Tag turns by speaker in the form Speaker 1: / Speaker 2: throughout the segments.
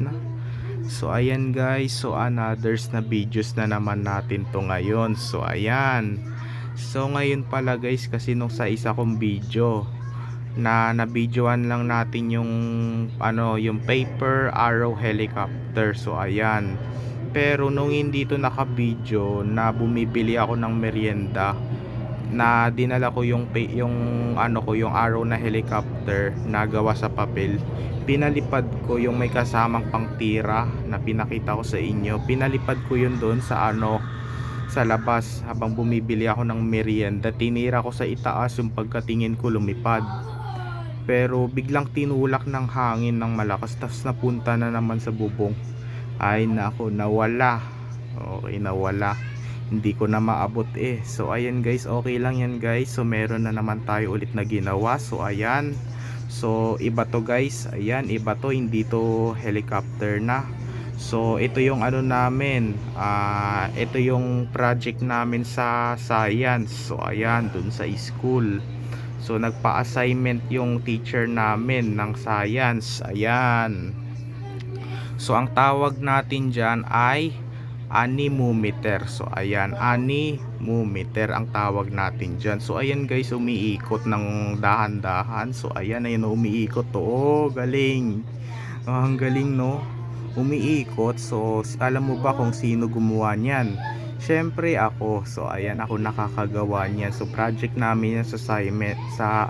Speaker 1: na. So ayan guys, so anothers na videos na naman natin to ngayon. So ayan. So ngayon pala guys, kasi nung sa isa kong video na nabidyoan lang natin yung yung paper arrow helicopter. So ayan. Pero nung hindi to naka-video, na bumibili ako ng merienda, na dinala ko yung yung arrow na helicopter na gawa sa papel. Pinalipad ko yung may kasamang pangtira na pinakita ko sa inyo. Pinalipad ko yun doon sa sa labas habang bumibili ako ng merienda. Tinira ko sa itaas, yung pagkatingin ko lumipad. Pero biglang tinulak ng hangin ng malakas, tapos napunta na naman sa bubong. Ay nako, nawala. Okay, nawala, hindi ko na maabot So ayan guys, okay lang yan guys. So meron na naman tayo ulit na ginawa. So ayan, so iba to guys. Ayan, iba to, hindi to helicopter na. So ito yung namin, ito yung project namin sa science. So ayan, dun sa school. So nagpa-assignment yung teacher namin ng science. Ayan. So ang tawag natin dyan ay anemometer. So ayan, anemometer ang tawag natin dyan. So ayan guys, umiikot ng dahan-dahan. So ayan, ayun, umiikot to. Oh, galing. Ang galing no, umiikot. So alam mo ba kung sino gumawa niyan? Syempre ako. So ayan, ako nakakagawa niyan. So project namin yan sa assignment, sa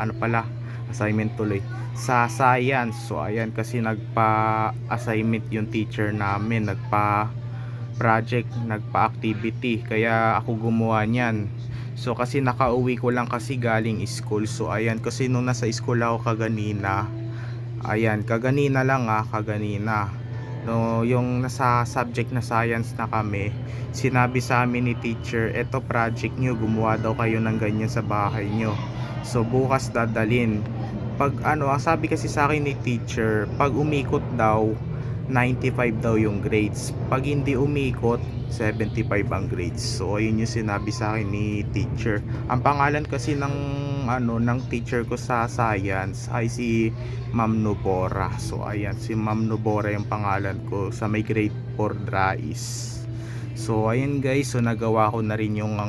Speaker 1: assignment tuloy, sa science. So ayan, kasi nagpa-assignment yung teacher namin, nagpa-project, nagpa-activity, kaya ako gumawa niyan. So kasi nakauwi ko lang kasi galing school. So ayan, kasi nung nasa school ako kaganina, ayan, kaganina lang kaganina, no, yung nasa subject na science na kami, sinabi sa amin ni teacher, eto project nyo, gumawa daw kayo ng ganyan sa bahay nyo. So bukas dadalin. Pag ang sabi kasi sa akin ni teacher, pag umikot daw 95 daw yung grades, pag hindi umikot 75 ang grades. So ayun yung sinabi sa akin ni teacher. Ang pangalan kasi ng teacher ko sa science ay si Ma'am Nubora. So ayan, si Ma'am Nubora yung pangalan ko sa may grade 4 DRAIS. So ayan guys, so nagawa ko na rin yung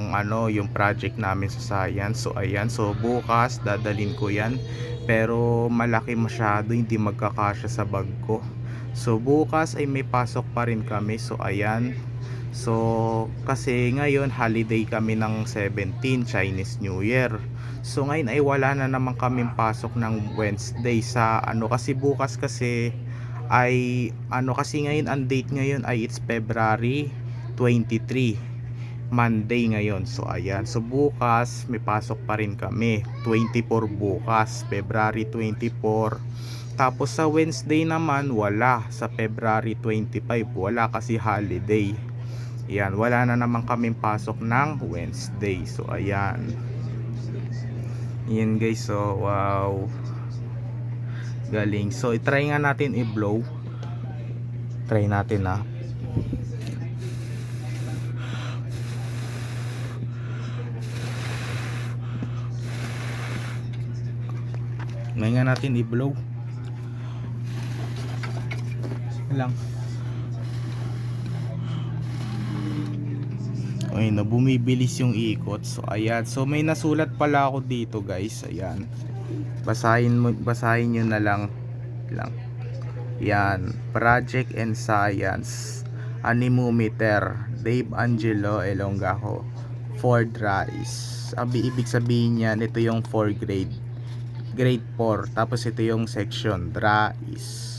Speaker 1: yung project namin sa science. So ayan, so bukas dadalhin ko yan, pero malaki masyado, hindi magkakasya sa bag ko. So bukas ay may pasok pa rin kami. So ayan, so kasi ngayon holiday kami ng 17, Chinese New Year. So ngayon ay wala na naman kaming pasok ng Wednesday sa kasi bukas kasi ay kasi ngayon ang date ngayon ay it's February 23, Monday ngayon. So ayan, so bukas may pasok pa rin kami, 24 bukas, February 24. Tapos sa Wednesday naman wala, sa February 25 wala kasi holiday. Ayan, wala na naman kaming pasok ng Wednesday. So ayan, yan guys, so wow, galing. So i-try nga natin i-blow, try natin ngayon nga natin i-blow lang. Okay na, bumibilis yung ikot. So ayan, so may nasulat pala ako dito guys. Ayan, basahin nyo na lang. Yan, project and science, anemometer, Dave Angelo Elongaho, 4 DRAIS. Ibig sabihin yan, ito yung 4 grade 4, tapos ito yung section DRAIS.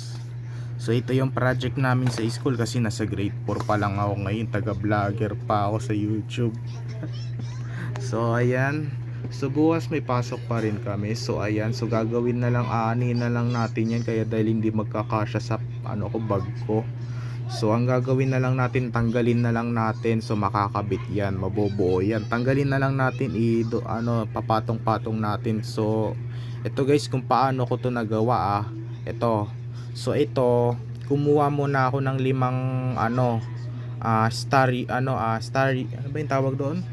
Speaker 1: So ito yung project namin sa school, kasi nasa grade 4 pa lang ako ngayon, taga vlogger pa ako sa YouTube. So ayan, so bukas may pasok pa rin kami. So ayan, so gagawin na lang, aanin na lang natin yan, kaya dahil hindi magkakasya sa bag ko. So ang gagawin na lang natin, tanggalin na lang natin. So makakabit yan, mabubuo yan, tanggalin na lang natin, papatong-patong natin. So ito guys, kung paano ko to nagawa ito. So ito, kumuha muna ako ng 5 starry, ano ba yung tawag doon,